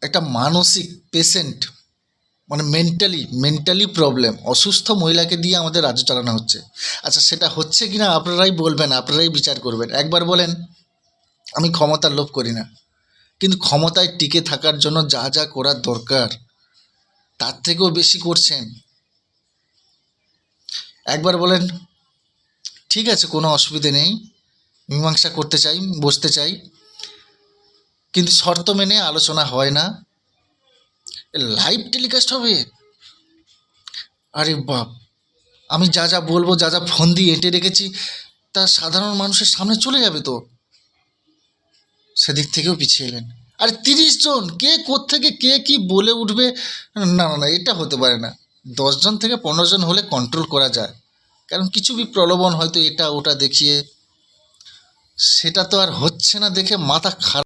একটা মানসিক পেশেন্ট, মানে মেন্টালি প্রবলেম অসুস্থ মহিলাকে দিয়ে আমাদের রাজ্য চালানো হচ্ছে। আচ্ছা, সেটা হচ্ছে কি না আপনারাই বলবেন, আপনারাই বিচার করবেন। একবার বলেন, আমি ক্ষমতার লোভ করি না, কিন্তু ক্ষমতায় টিকে থাকার জন্য যা যা করার দরকার তার থেকেও বেশি করছেন। একবার বলেন, ঠিক আছে কোনো অসুবিধে নেই, মীমাংসা করতে চাই, বসতে চাই, কিন্তু শর্ত মেনে আলোচনা হয় না, লাইভ টেলিকাস্ট হবে। আরে বাপ, আমি যা যা বলবো, যা যা ফন্দি এঁটে রেখেছি তা সাধারণ মানুষের সামনে চলে যাবে তো। সেদিক থেকেও পিছিয়ে এলেন। আরে 30 জন, কে কোত্থেকে কে কি বলে উঠবে, না না না, এটা হতে পারে না। 10 জন থেকে 15 জন হলে কন্ট্রোল করা যায়, কারণ কিছু প্রলোভন হয়তো এটা ওটা দেখিয়ে, সেটা তো আর হচ্ছে না দেখে মাথা খারাপ।